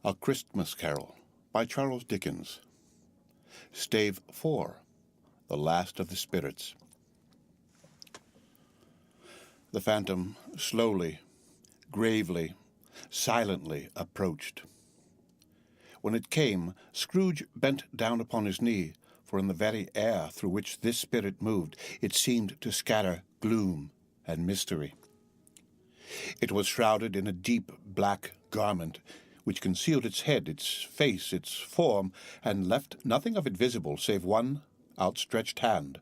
A Christmas Carol by Charles Dickens. Stave 4, The Last of the Spirits. The phantom slowly, gravely, silently approached. When it came, Scrooge bent down upon his knee, for in the very air through which this spirit moved, it seemed to scatter gloom and mystery. It was shrouded in a deep black garment, which concealed its head, its face, its form, and left nothing of it visible save one outstretched hand.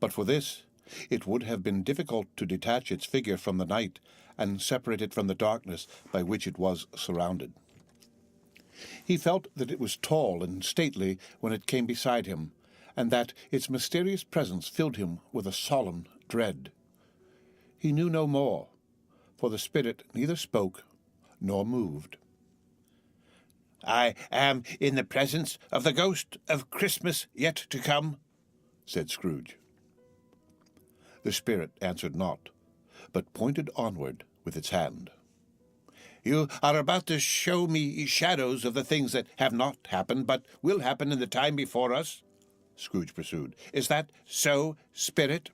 But for this, it would have been difficult to detach its figure from the night and separate it from the darkness by which it was surrounded. He felt that it was tall and stately when it came beside him, and that its mysterious presence filled him with a solemn dread. He knew no more, for the spirit neither spoke nor moved. "I am in the presence of the ghost of Christmas yet to come," said Scrooge. The spirit answered not, but pointed onward with its hand. "You are about to show me shadows of the things that have not happened, but will happen in the time before us," Scrooge pursued. "Is that so, spirit?"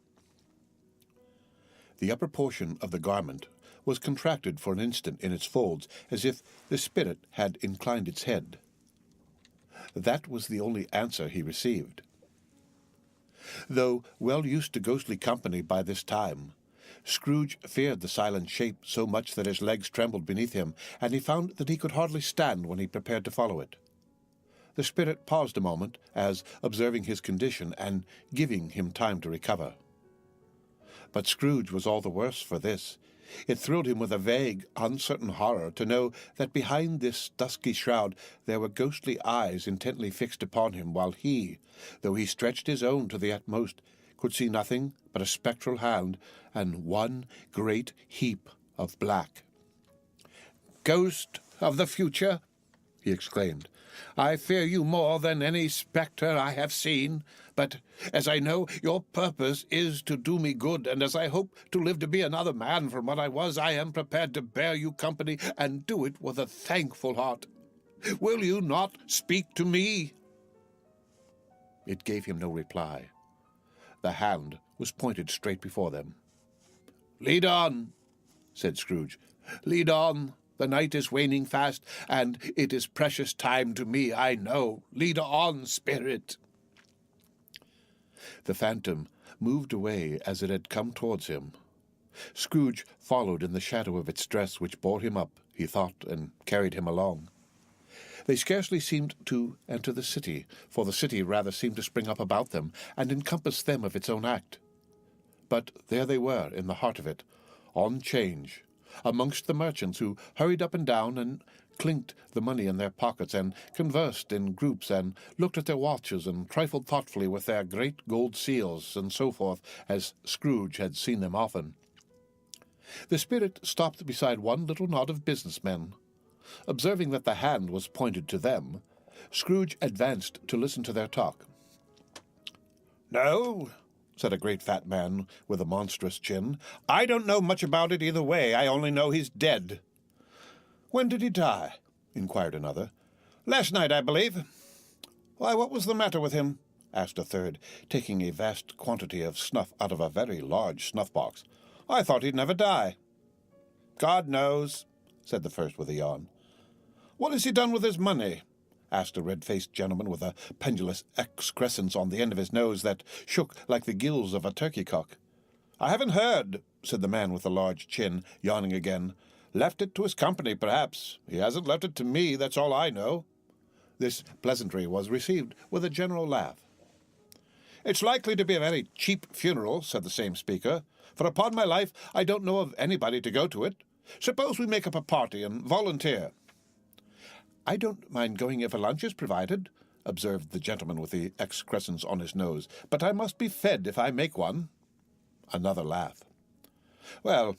The upper portion of the garment was contracted for an instant in its folds, as if the spirit had inclined its head. That was the only answer he received. Though well used to ghostly company by this time, Scrooge feared the silent shape so much that his legs trembled beneath him, and he found that he could hardly stand when he prepared to follow it. The spirit paused a moment, as observing his condition and giving him time to recover. But Scrooge was all the worse for this. It thrilled him with a vague, uncertain horror to know that behind this dusky shroud there were ghostly eyes intently fixed upon him, while he, though he stretched his own to the utmost, could see nothing but a spectral hand and one great heap of black. "Ghost of the future," he exclaimed, "I fear you more than any spectre I have seen, but as I know your purpose is to do me good, and as I hope to live to be another man from what I was, I am prepared to bear you company and do it with a thankful heart. Will you not speak to me?" It gave him no reply. The hand was pointed straight before them. "Lead on," said Scrooge. "Lead on. The night is waning fast, and it is precious time to me, I know. Lead on, spirit." The phantom moved away as it had come towards him. Scrooge followed in the shadow of its dress, which bore him up, he thought, and carried him along. They scarcely seemed to enter the city, for the city rather seemed to spring up about them and encompass them of its own act. But there they were in the heart of it, on 'Change, amongst the merchants who hurried up and down and clinked the money in their pockets and conversed in groups and looked at their watches and trifled thoughtfully with their great gold seals and so forth, as Scrooge had seen them often. The spirit stopped beside one little knot of businessmen. Observing that the hand was pointed to them, Scrooge advanced to listen to their talk. "No," said a great fat man with a monstrous chin, "I don't know much about it either way. I only know he's dead." "When did he die?" inquired another. "Last night, I believe." "Why, what was the matter with him?" asked a third, taking a vast quantity of snuff out of a very large snuff-box. "I thought he'd never die." "God knows," said the first with a yawn. "What has he done with his money?" asked a red-faced gentleman with a pendulous excrescence on the end of his nose that shook like the gills of a turkey-cock. "I haven't heard," said the man with the large chin, yawning again. "Left it to his company, perhaps. He hasn't left it to me, that's all I know." This pleasantry was received with a general laugh. "It's likely to be a very cheap funeral," said the same speaker, "for upon my life I don't know of anybody to go to it. Suppose we make up a party and volunteer." "I don't mind going if a lunch is provided," observed the gentleman with the excrescence on his nose, "but I must be fed if I make one." Another laugh. "Well,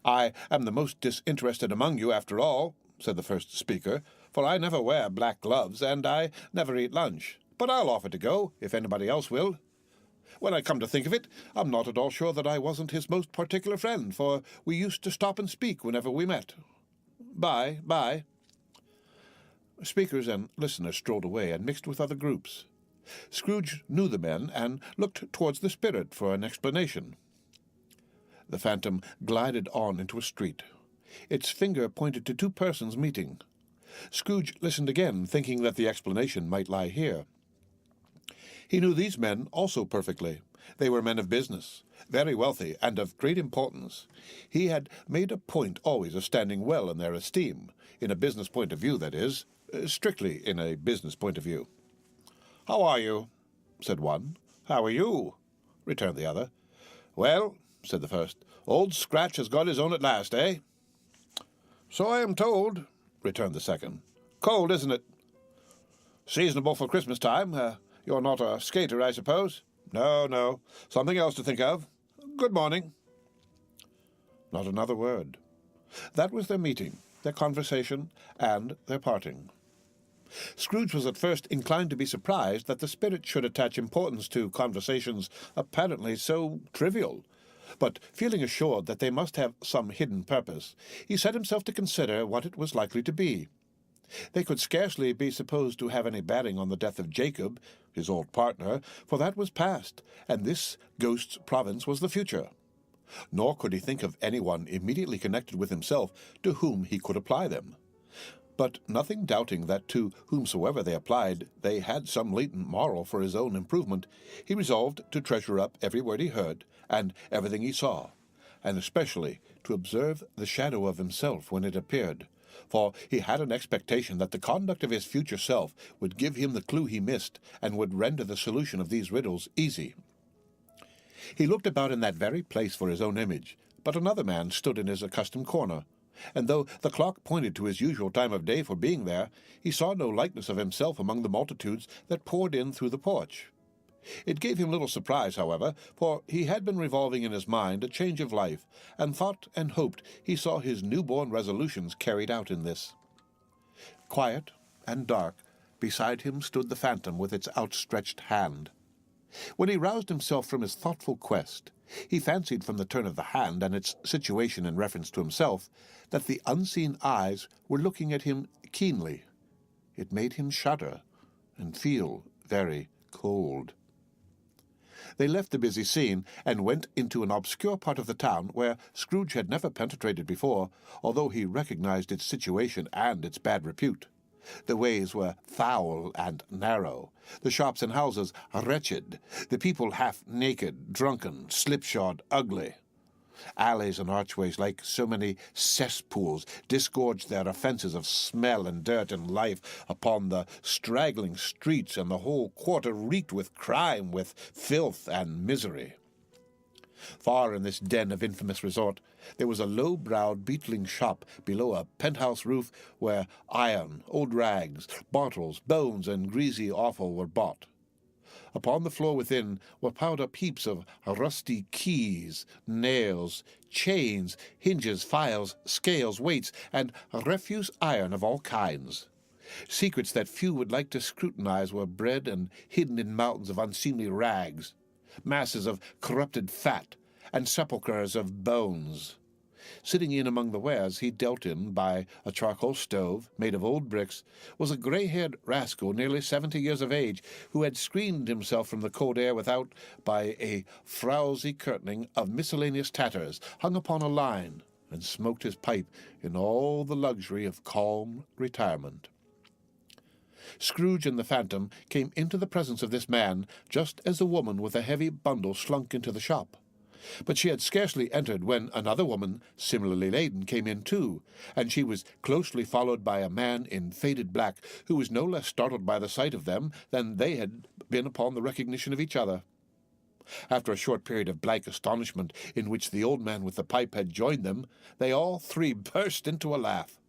I am the most disinterested among you, after all," said the first speaker, "for I never wear black gloves, and I never eat lunch. But I'll offer to go, if anybody else will. When I come to think of it, I'm not at all sure that I wasn't his most particular friend, for we used to stop and speak whenever we met. Bye. Speakers and listeners strolled away and mixed with other groups. Scrooge knew the men and looked towards the spirit for an explanation. The phantom glided on into a street. Its finger pointed to two persons meeting. Scrooge listened again, thinking that the explanation might lie here. He knew these men also perfectly. They were men of business, very wealthy and of great importance. He had made a point always of standing well in their esteem, in a business point of view, that is, strictly in a business point of view. "How are you?" said one. "How are you?" returned the other. "Well," said the first, "Old Scratch has got his own at last, eh?" "So I am told," returned the second. "Cold, isn't it?" "Seasonable for Christmas time. You're not a skater, I suppose?" No. Something else to think of. Good morning." Not another word. That was their meeting, their conversation, and their parting. Scrooge was at first inclined to be surprised that the spirit should attach importance to conversations apparently so trivial. But feeling assured that they must have some hidden purpose, he set himself to consider what it was likely to be. They could scarcely be supposed to have any bearing on the death of Jacob, his old partner, for that was past, and this ghost's province was the future. Nor could he think of anyone immediately connected with himself to whom he could apply them. But nothing doubting that to whomsoever they applied they had some latent moral for his own improvement, he resolved to treasure up every word he heard, and everything he saw, and especially to observe the shadow of himself when it appeared, for he had an expectation that the conduct of his future self would give him the clue he missed, and would render the solution of these riddles easy. He looked about in that very place for his own image, but another man stood in his accustomed corner, and though the clock pointed to his usual time of day for being there, he saw no likeness of himself among the multitudes that poured in through the porch. It gave him little surprise, however, for he had been revolving in his mind a change of life, and thought and hoped he saw his new-born resolutions carried out in this. Quiet and dark, beside him stood the phantom with its outstretched hand. When he roused himself from his thoughtful quest, he fancied from the turn of the hand and its situation in reference to himself that the unseen eyes were looking at him keenly. It made him shudder and feel very cold. They left the busy scene and went into an obscure part of the town where Scrooge had never penetrated before, although he recognized its situation and its bad repute. The ways were foul and narrow, the shops and houses wretched, the people half-naked, drunken, slipshod, ugly. Alleys and archways, like so many cesspools, disgorged their offences of smell and dirt and life upon the straggling streets, and the whole quarter reeked with crime, with filth and misery. Far in this den of infamous resort, there was a low-browed, beetling shop below a penthouse roof where iron, old rags, bottles, bones, and greasy offal were bought. Upon the floor within were piled up heaps of rusty keys, nails, chains, hinges, files, scales, weights, and refuse iron of all kinds. Secrets that few would like to scrutinize were bred and hidden in mountains of unseemly rags, masses of corrupted fat, and sepulchres of bones. Sitting in among the wares he dealt in by a charcoal stove made of old bricks was a grey-haired rascal nearly 70 years of age, who had screened himself from the cold air without by a frowsy curtaining of miscellaneous tatters hung upon a line, and smoked his pipe in all the luxury of calm retirement. Scrooge and the phantom came into the presence of this man just as the woman with a heavy bundle slunk into the shop. But she had scarcely entered when another woman, similarly laden, came in too, and she was closely followed by a man in faded black, who was no less startled by the sight of them than they had been upon the recognition of each other. After a short period of blank astonishment, in which the old man with the pipe had joined them, they all three burst into a laugh.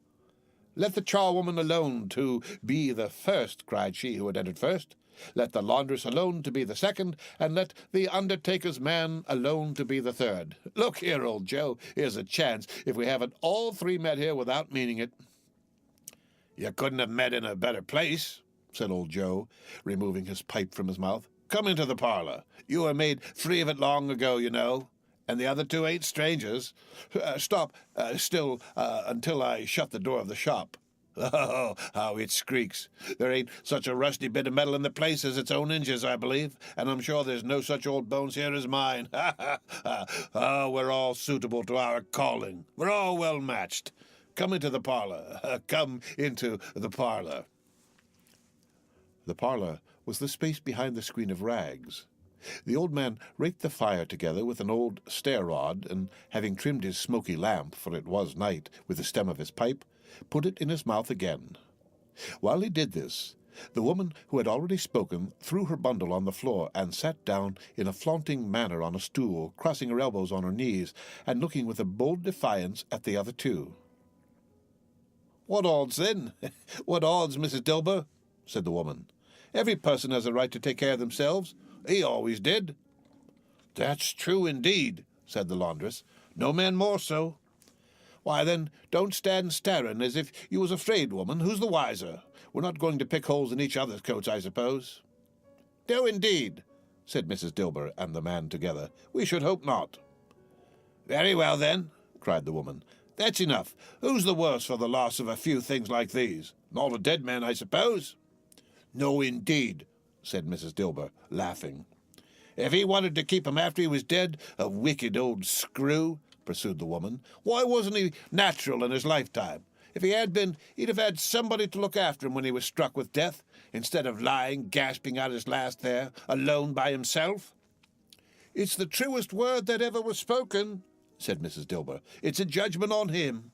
"Let the charwoman alone to be the first," cried she who had entered first. "Let the laundress alone to be the second, and let the undertaker's man alone to be the third. Look here, old Joe, here's a chance, if we haven't all three met here without meaning it." "You couldn't have met in a better place," said old Joe, removing his pipe from his mouth. "Come into the parlour. You were made free of it long ago, you know, and the other two ain't strangers. Stop still until I shut the door of the shop." Oh, how it squeaks. There ain't such a rusty bit of metal in the place as its own hinges, I believe, and I'm sure there's no such old bones here as mine. Oh, we're all suitable to our calling. We're all well matched. Come into the parlor. Come into the parlor. The parlor was the space behind the screen of rags. The old man raked the fire together with an old stair-rod, and having trimmed his smoky lamp, for it was night, with the stem of his pipe, put it in his mouth again. While he did this, the woman who had already spoken threw her bundle on the floor and sat down in a flaunting manner on a stool, crossing her elbows on her knees, and looking with a bold defiance at the other two. "What odds, then? What odds, Mrs. Dilber?" said the woman. "Every person has a right to take care of themselves. He always did." "That's true indeed," said the laundress. "No man more so." "Why, then, don't stand staring as if you was afraid, woman. Who's the wiser? We're not going to pick holes in each other's coats, I suppose." "No, indeed," said Mrs. Dilber and the man together. "We should hope not." "Very well, then," cried the woman. "That's enough. Who's the worse for the loss of a few things like these? Not a dead man, I suppose?" "No, indeed," said Mrs. Dilber, laughing. "If he wanted to keep him after he was dead, a wicked old screw," pursued the woman. "Why wasn't he natural in his lifetime? If he had been, he'd have had somebody to look after him when he was struck with death, instead of lying, gasping out his last there, alone by himself." "It's the truest word that ever was spoken," said Mrs. Dilber. "It's a judgment on him."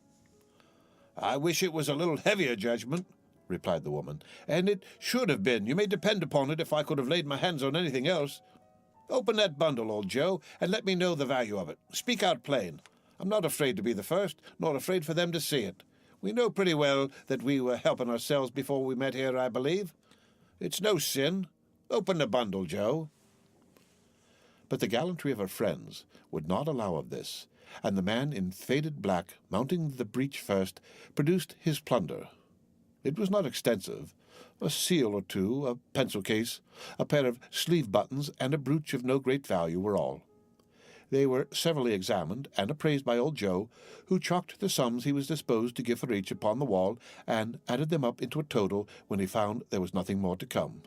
"I wish it was a little heavier judgment," replied the woman, "and it should have been. You may depend upon it if I could have laid my hands on anything else. Open that bundle, old Joe, and let me know the value of it. Speak out plain. I'm not afraid to be the first, nor afraid for them to see it. We know pretty well that we were helping ourselves before we met here, I believe. It's no sin. Open the bundle, Joe." But the gallantry of her friends would not allow of this, and the man in faded black, mounting the breach first, produced his plunder. It was not extensive. A seal or two, a pencil case, a pair of sleeve buttons, and a brooch of no great value were all. They were severally examined and appraised by old Joe, who chalked the sums he was disposed to give for each upon the wall, and added them up into a total when he found there was nothing more to come.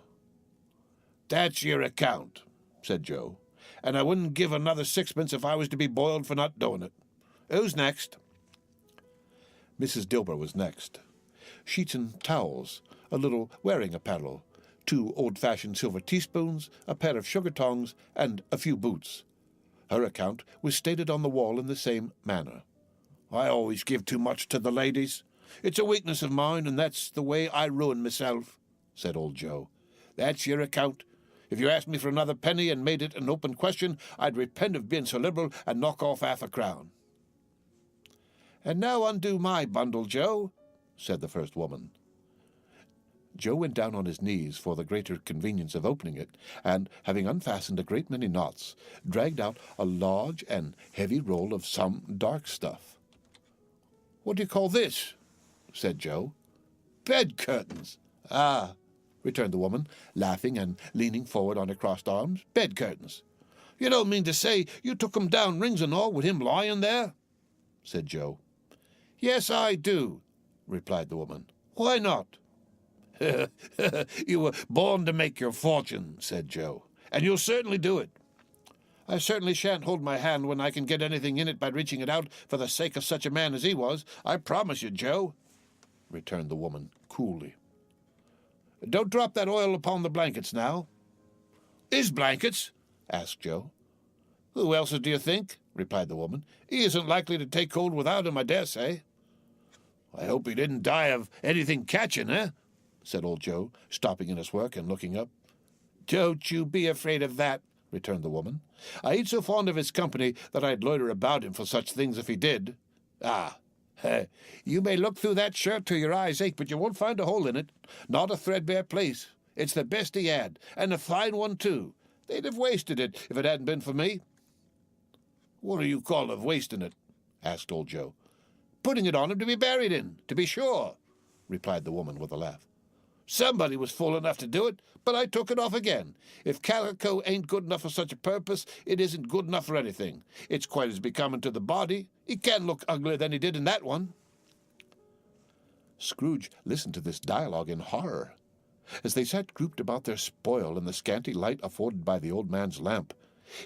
"That's your account," said Joe, "and I wouldn't give another sixpence if I was to be boiled for not doing it. Who's next?" Mrs. Dilber was next. Sheets and towels, a little wearing apparel, 2 old-fashioned silver teaspoons, a pair of sugar tongs, and a few boots. Her account was stated on the wall in the same manner. "I always give too much to the ladies. It's a weakness of mine, and that's the way I ruin myself," said old Joe. "That's your account. If you asked me for another penny and made it an open question, I'd repent of being so liberal and knock off half a crown." "And now undo my bundle, Joe," said the first woman. Joe went down on his knees for the greater convenience of opening it, and, having unfastened a great many knots, dragged out a large and heavy roll of some dark stuff. "What do you call this?" said Joe. "Bed curtains." "Ah," returned the woman, laughing and leaning forward on her crossed arms. "Bed curtains. You don't mean to say you took 'em down, rings and all, with him lying there?" said Joe. "Yes, I do," replied the woman. "Why not?" "You were born to make your fortune," said Joe, "and you'll certainly do it." "I certainly shan't hold my hand when I can get anything in it by reaching it out for the sake of such a man as he was, I promise you, Joe," returned the woman coolly. "Don't drop that oil upon the blankets now." "His blankets?" asked Joe. "Who else's do you think?" replied the woman. "He isn't likely to take cold without him, I dare say." "I hope he didn't die of anything catching, eh?" said old Joe, stopping in his work and looking up. "Don't you be afraid of that," returned the woman. "I ain't so fond of his company that I'd loiter about him for such things if he did. Ah, you may look through that shirt till your eyes ache, but you won't find a hole in it, not a threadbare place. It's the best he had, and a fine one, too. They'd have wasted it if it hadn't been for me." "What do you call of wasting it?" asked old Joe. "Putting it on him to be buried in, to be sure," replied the woman with a laugh. "Somebody was fool enough to do it, but I took it off again. If calico ain't good enough for such a purpose, it isn't good enough for anything. It's quite as becoming to the body. He can't look uglier than he did in that one." Scrooge listened to this dialogue in horror. As they sat grouped about their spoil in the scanty light afforded by the old man's lamp,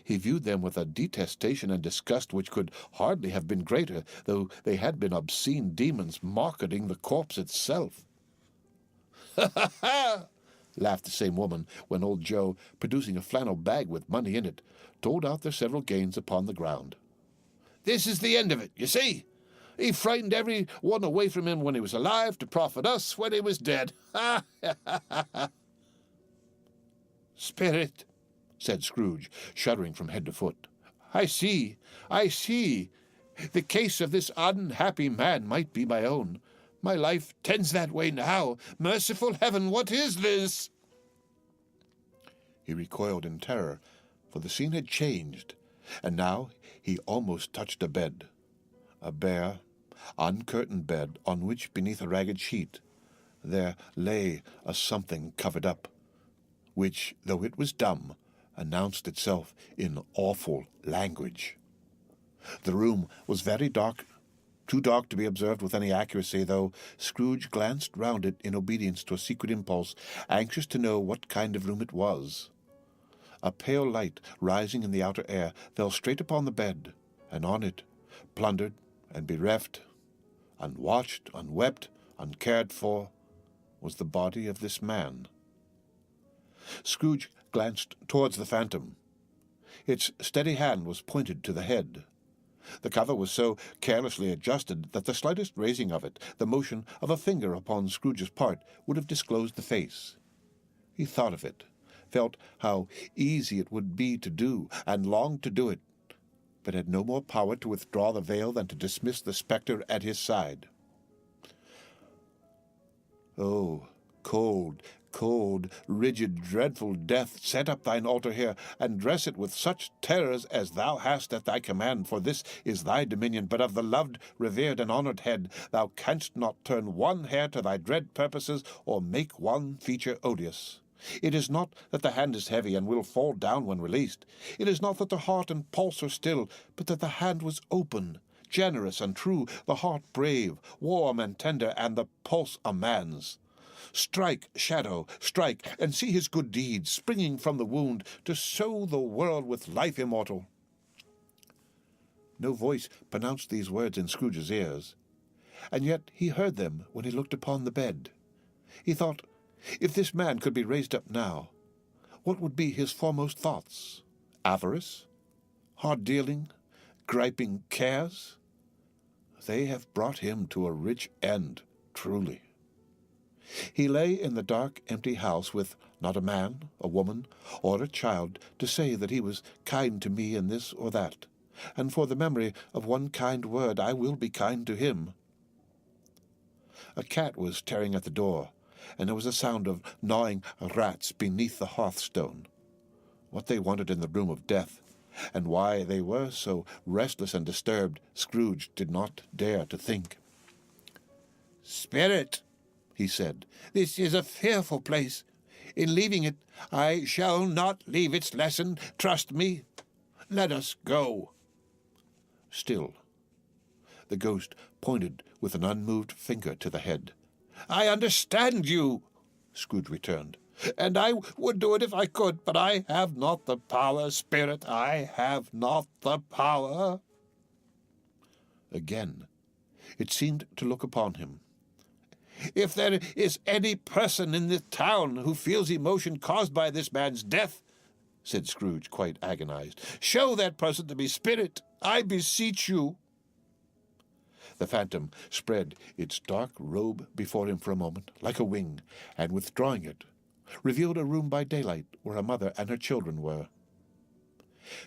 he viewed them with a detestation and disgust which could hardly have been greater, though they had been obscene demons marketing the corpse itself. "Ha, ha, ha!" laughed the same woman, when old Joe, producing a flannel bag with money in it, told out their several gains upon the ground. "This is the end of it, you see. He frightened every one away from him when he was alive to profit us when he was dead. Ha, ha, ha, ha!" "Spirit," said Scrooge, shuddering from head to foot. I see. The case of this unhappy man might be my own. My life tends that way now. Merciful heaven, what is this?" He recoiled in terror, for the scene had changed, and now he almost touched a bed. A bare, uncurtained bed, on which, beneath a ragged sheet, there lay a something covered up, which, though it was dumb, announced itself in awful language. The room was very dark, too dark to be observed with any accuracy, though Scrooge glanced round it in obedience to a secret impulse, anxious to know what kind of room it was. A pale light, rising in the outer air, fell straight upon the bed, and on it, plundered and bereft, unwatched, unwept, uncared for, was the body of this man. Scrooge glanced towards the phantom. Its steady hand was pointed to the head. The cover was so carelessly adjusted that the slightest raising of it, the motion of a finger upon Scrooge's part, would have disclosed the face. He thought of it, felt how easy it would be to do, and longed to do it, but had no more power to withdraw the veil than to dismiss the spectre at his side. "Oh, cold, cold, rigid, dreadful death, set up thine altar here, and dress it with such terrors as thou hast at thy command, for this is thy dominion, but of the loved, revered, and honoured head thou canst not turn one hair to thy dread purposes, or make one feature odious. It is not that the hand is heavy and will fall down when released. It is not that the heart and pulse are still, but that the hand was open, generous and true, the heart brave, warm and tender, and the pulse a man's. Strike, shadow, strike, and see his good deeds springing from the wound to sow the world with life immortal." No voice pronounced these words in Scrooge's ears, and yet he heard them when he looked upon the bed. He thought, if this man could be raised up now, what would be his foremost thoughts? Avarice? Hard-dealing? Griping cares? They have brought him to a rich end, truly. He lay in the dark, empty house with not a man, a woman, or a child to say that he was kind to me in this or that, and for the memory of one kind word I will be kind to him. A cat was tearing at the door, and there was a sound of gnawing rats beneath the hearthstone. What they wanted in the room of death, and why they were so restless and disturbed, Scrooge did not dare to think. "Spirit," he said, "this is a fearful place. In leaving it, I shall not leave its lesson. Trust me. Let us go." Still, the ghost pointed with an unmoved finger to the head. "I understand you," Scrooge returned, "and I would do it if I could, but I have not the power, Spirit. I have not the power." Again, it seemed to look upon him. "If there is any person in the town who feels emotion caused by this man's death," said Scrooge, quite agonized, "show that person to me, Spirit, I beseech you." The phantom spread its dark robe before him for a moment, like a wing, and withdrawing it, revealed a room by daylight where a mother and her children were.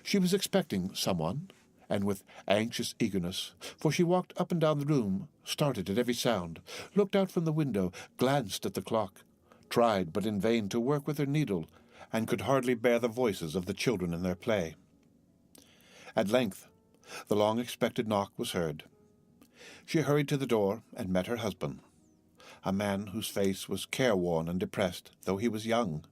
She was expecting someone, and with anxious eagerness, for she walked up and down the room, started at every sound, looked out from the window, glanced at the clock, tried but in vain to work with her needle, and could hardly bear the voices of the children in their play. At length, the long-expected knock was heard. She hurried to the door and met her husband, a man whose face was careworn and depressed, though he was young.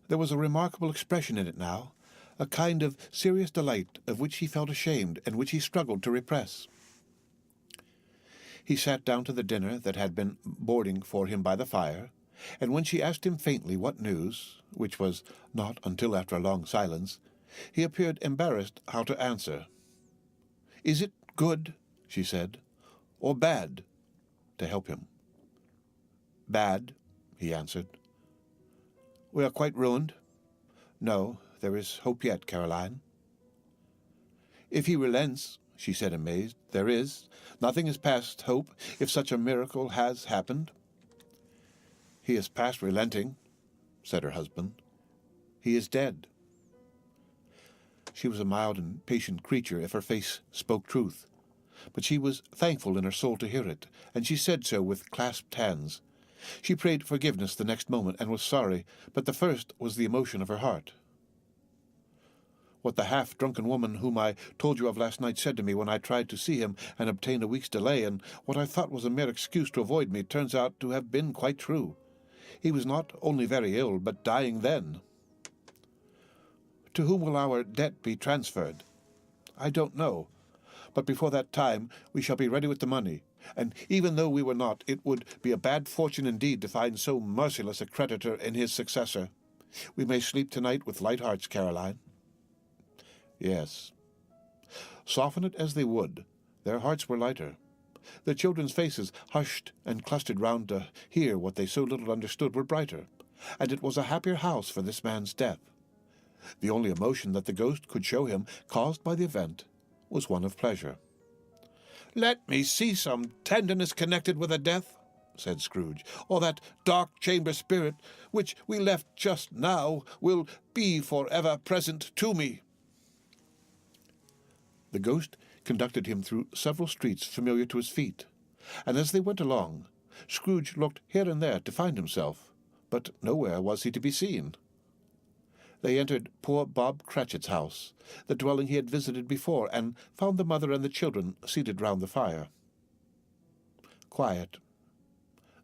There was a remarkable expression in it now, a kind of serious delight of which he felt ashamed and which he struggled to repress. He sat down to the dinner that had been boarding for him by the fire, and when she asked him faintly what news, which was not until after a long silence, he appeared embarrassed how to answer. "Is it good," she said, "or bad?" to help him. "Bad," he answered. "We are quite ruined?" "No, there is hope yet, Caroline." "If he relents," she said, amazed, "there is. Nothing is past hope, if such a miracle has happened." "He is past relenting," said her husband. "He is dead." She was a mild and patient creature if her face spoke truth, but she was thankful in her soul to hear it, and she said so with clasped hands. She prayed forgiveness the next moment, and was sorry, but the first was the emotion of her heart. "What the half-drunken woman whom I told you of last night said to me when I tried to see him and obtain a week's delay, and what I thought was a mere excuse to avoid me, turns out to have been quite true. He was not only very ill, but dying then." "To whom will our debt be transferred?" "I don't know. But before that time we shall be ready with the money, and even though we were not, it would be a bad fortune indeed to find so merciless a creditor in his successor. We may sleep tonight with light hearts, Caroline." Yes. Soften it as they would, their hearts were lighter. The children's faces, hushed and clustered round to hear what they so little understood, were brighter, and it was a happier house for this man's death. The only emotion that the ghost could show him, caused by the event, was one of pleasure. "Let me see some tenderness connected with a death," said Scrooge, "or that dark chamber spirit, which we left just now, will be for ever present to me." The ghost conducted him through several streets familiar to his feet, and as they went along, Scrooge looked here and there to find himself, but nowhere was he to be seen. They entered poor Bob Cratchit's house, the dwelling he had visited before, and found the mother and the children seated round the fire. Quiet,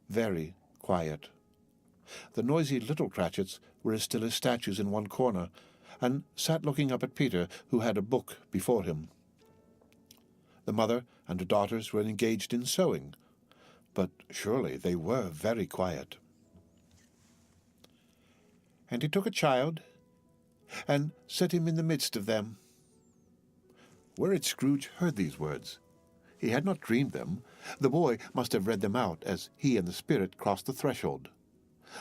very quiet. The noisy little Cratchits were as still as statues in one corner, and sat looking up at Peter, who had a book before him. The mother and her daughters were engaged in sewing, but surely they were very quiet. "And he took a child, and set him in the midst of them." Where had Scrooge heard these words? He had not dreamed them. The boy must have read them out as he and the spirit crossed the threshold.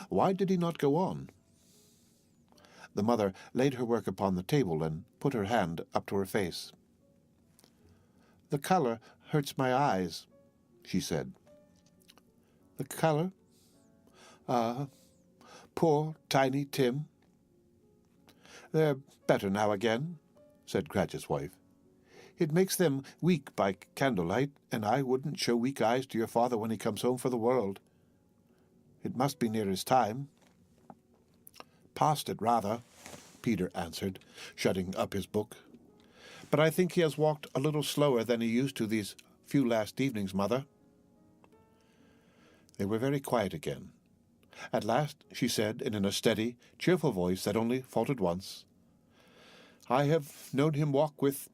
Why did he not go on? The mother laid her work upon the table and put her hand up to her face. "The color hurts my eyes," she said. "The color? Ah, poor tiny Tim." "They're better now again," said Cratchit's wife. "It makes them weak by candlelight, and I wouldn't show weak eyes to your father when he comes home for the world. It must be near his time." "Past it, rather," Peter answered, shutting up his book. "But I think he has walked a little slower than he used to these few last evenings, Mother." They were very quiet again. At last she said, in a steady, cheerful voice that only faltered once, I have known him walk with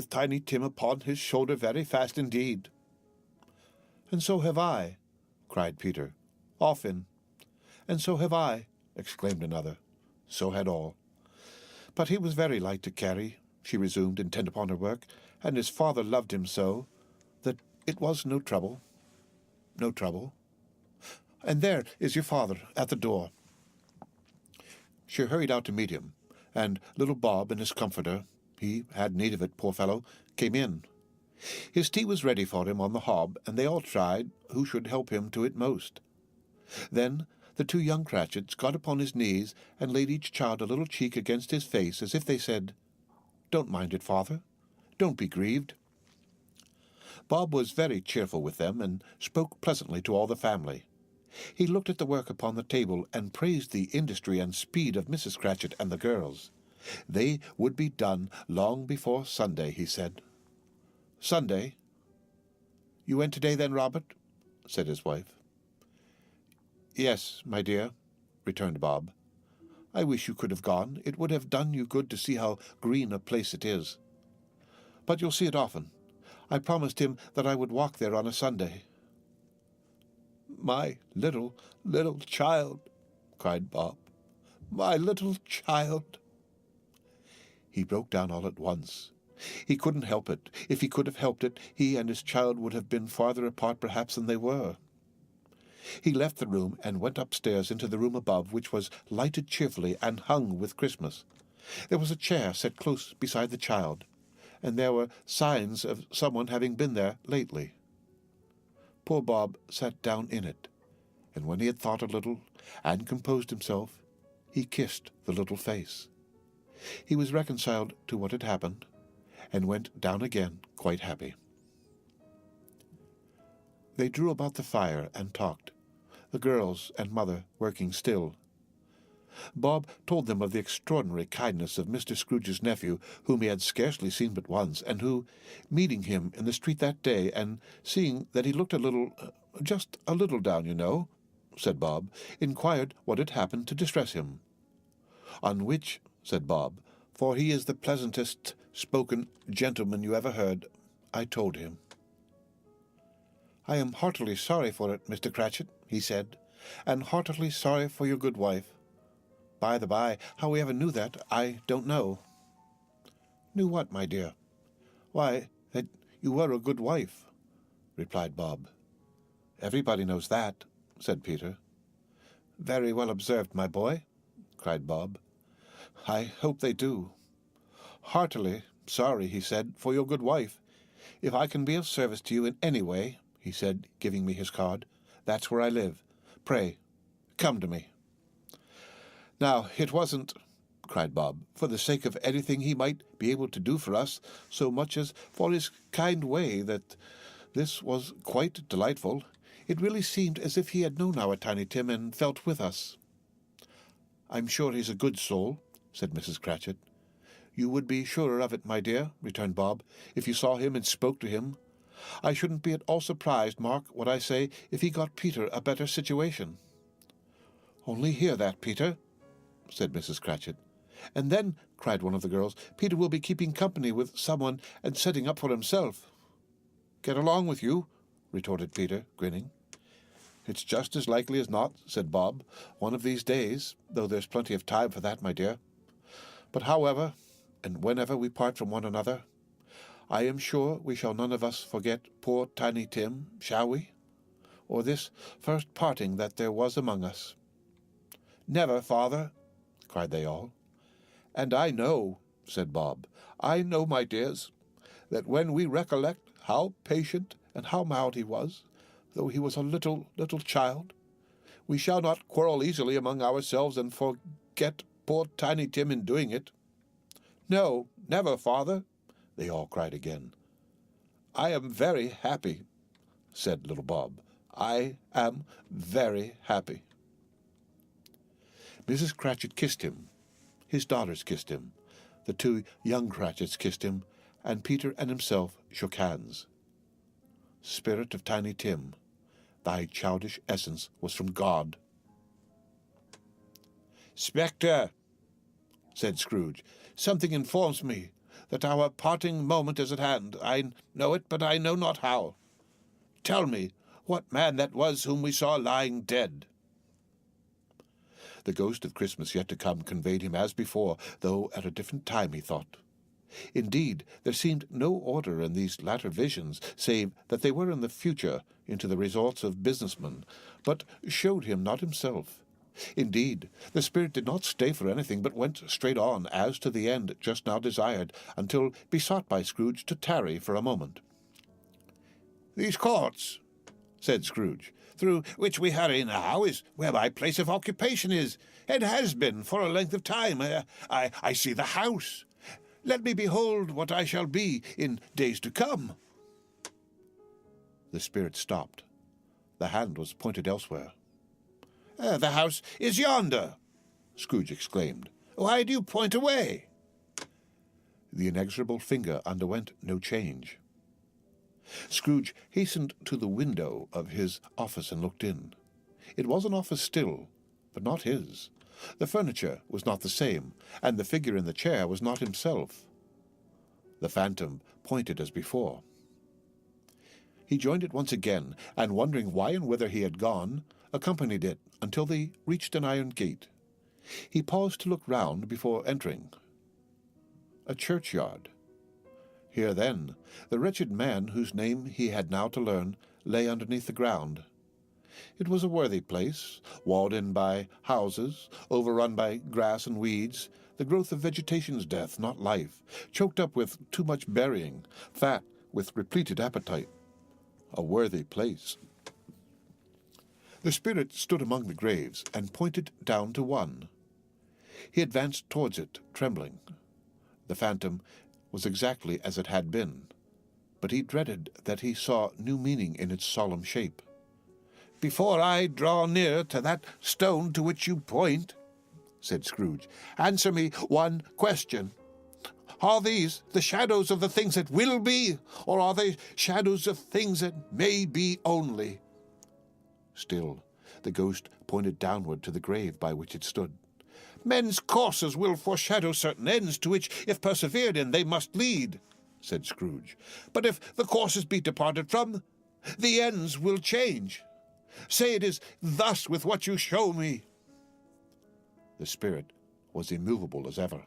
Tiny Tim upon his shoulder very fast indeed." "And so have I," cried Peter. "Often." "And so have I," exclaimed another. So had all. "But he was very light to carry," she resumed, intent upon her work, "and his father loved him so, that it was no trouble. No trouble. And there is your father at the door." She hurried out to meet him, and little Bob and his comforter, he had need of it, poor fellow, came in. His tea was ready for him on the hob, and they all tried who should help him to it most. Then the two young Cratchits got upon his knees and laid each child a little cheek against his face, as if they said, "Don't mind it, father. Don't be grieved." Bob was very cheerful with them, and spoke pleasantly to all the family. He looked at the work upon the table, and praised the industry and speed of Mrs. Cratchit and the girls. They would be done long before Sunday, he said. "Sunday? You went today then, Robert?" said his wife. "Yes, my dear," returned Bob. "I wish you could have gone. It would have done you good to see how green a place it is." but you'll see it often. I promised him that I would walk there on a Sunday." "My little child," cried Bob. "My little child." He broke down all at once. He couldn't help it. If he could have helped it, he and his child would have been farther apart perhaps than they were. He left the room and went upstairs into the room above, which was lighted cheerfully and hung with Christmas. There was a chair set close beside the child, and there were signs of someone having been there lately. Poor Bob sat down in it, and when he had thought a little and composed himself, he kissed the little face. He was reconciled to what had happened, and went down again quite happy. They drew about the fire and talked, the girls and mother working still. Bob told them of the extraordinary kindness of Mr. Scrooge's nephew, whom he had scarcely seen but once, and who, meeting him in the street that day, and seeing that he looked a little, just a little down, you know, said Bob, inquired what had happened to distress him. "On which," said Bob, "for he is the pleasantest spoken gentleman you ever heard, I told him." "I am heartily sorry for it, Mr. Cratchit," he said, "and heartily sorry for your good wife. By the by, how we ever knew that, I don't know." "Knew what, my dear?" "Why, that you were a good wife," replied Bob. "Everybody knows that," said Peter. "Very well observed, my boy," cried Bob. "I hope they do." "Heartily sorry," he said, "for your good wife. If I can be of service to you in any way," he said, giving me his card, "that's where I live. Pray, come to me." "Now, it wasn't," cried Bob, "for the sake of anything he might be able to do for us, so much as for his kind way, that this was quite delightful. It really seemed as if he had known our Tiny Tim and felt with us." "I'm sure he's a good soul," said Mrs. Cratchit. "You would be surer of it, my dear," returned Bob, "if you saw him and spoke to him. I shouldn't be at all surprised, mark what I say, if he got Peter a better situation." "Only hear that, Peter," said Mrs. Cratchit. "And then," cried one of the girls, "Peter will be keeping company with someone and setting up for himself." "Get along with you," retorted Peter, grinning. "It's just as likely as not," said Bob, "one of these days, though there's plenty of time for that, my dear. But however, and whenever we part from one another, I am sure we shall none of us forget poor Tiny Tim, shall we? Or this first parting that there was among us." "Never, father," cried they all. "And I know," said Bob, "I know, my dears, that when we recollect how patient and how mild he was, though he was a little child, we shall not quarrel easily among ourselves and forget poor Tiny Tim in doing it." "No, never, father," they all cried again. "I am very happy," said little Bob. "I am very happy." Mrs. Cratchit kissed him. His daughters kissed him. The two young Cratchits kissed him, and Peter and himself shook hands. Spirit of Tiny Tim, thy childish essence was from God. "Spectre," said Scrooge, "something informs me that our parting moment is at hand. I know it, but I know not how. Tell me what man that was whom we saw lying dead." The ghost of Christmas yet to come conveyed him as before, though at a different time, he thought. Indeed, there seemed no order in these latter visions, save that they were in the future, into the resorts of businessmen, but showed him not himself. Indeed, the spirit did not stay for anything, but went straight on, as to the end just now desired, until besought by Scrooge to tarry for a moment. "These courts," said Scrooge, "through which we hurry now, is where my place of occupation is, and has been for a length of time. I see the house. Let me behold what I shall be in days to come." The spirit stopped. The hand was pointed elsewhere. "The house is yonder," Scrooge exclaimed. "Why do you point away?" The inexorable finger underwent no change. Scrooge hastened to the window of his office and looked in. It was an office still, but not his. The furniture was not the same, and the figure in the chair was not himself. The phantom pointed as before. He joined it once again, and wondering why and whither he had gone, accompanied it until they reached an iron gate. He paused to look round before entering. A churchyard. Here, then, the wretched man whose name he had now to learn lay underneath the ground. It was a worthy place, walled in by houses, overrun by grass and weeds, the growth of vegetation's death, not life, choked up with too much burying, fat with repleted appetite. A worthy place. The spirit stood among the graves and pointed down to one. He advanced towards it, trembling. The phantom was exactly as it had been, but he dreaded that he saw new meaning in its solemn shape. "Before I draw near to that stone to which you point," said Scrooge, "answer me one question. Are these the shadows of the things that will be, or are they shadows of things that may be only?" Still, the ghost pointed downward to the grave by which it stood. "Men's courses will foreshadow certain ends to which, if persevered in, they must lead," said Scrooge. "But if the courses be departed from, the ends will change. Say it is thus with what you show me." The spirit was immovable as ever.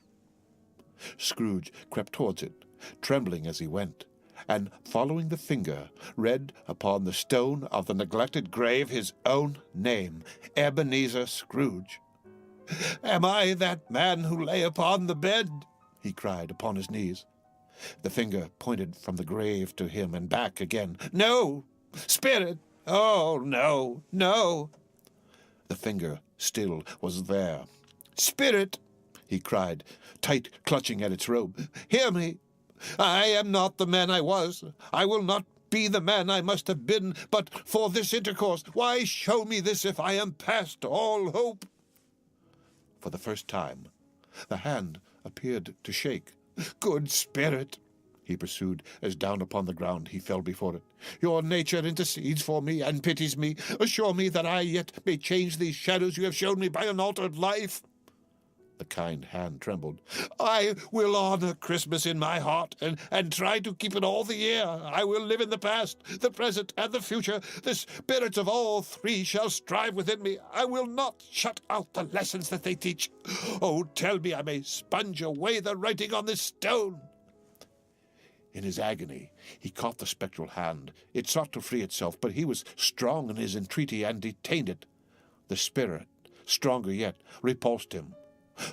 Scrooge crept towards it, trembling as he went, and, following the finger, read upon the stone of the neglected grave his own name, Ebenezer Scrooge. "Am I that man who lay upon the bed?" he cried upon his knees. The finger pointed from the grave to him and back again. "No, spirit! Oh, no, no!" The finger still was there. "Spirit!" he cried, tight clutching at its robe. "Hear me! I am not the man I was. I will not be the man I must have been but for this intercourse. Why show me this if I am past all hope?" For the first time, the hand appeared to shake. "Good spirit," he pursued, as down upon the ground he fell before it, "your nature intercedes for me and pities me. Assure me that I yet may change these shadows you have shown me by an altered life." The kind hand trembled. "I will honor Christmas in my heart, and try to keep it all the year. I will live in the past, the present, and the future. The spirits of all three shall strive within me. I will not shut out the lessons that they teach. Oh, tell me I may sponge away the writing on this stone." In his agony, he caught the spectral hand. It sought to free itself, but he was strong in his entreaty and detained it. The spirit, stronger yet, repulsed him.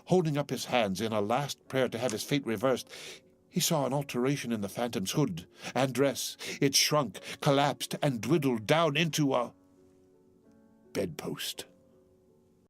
Holding up his hands in a last prayer to have his fate reversed, he saw an alteration in the phantom's hood and dress. It shrunk, collapsed, and dwindled down into a bedpost.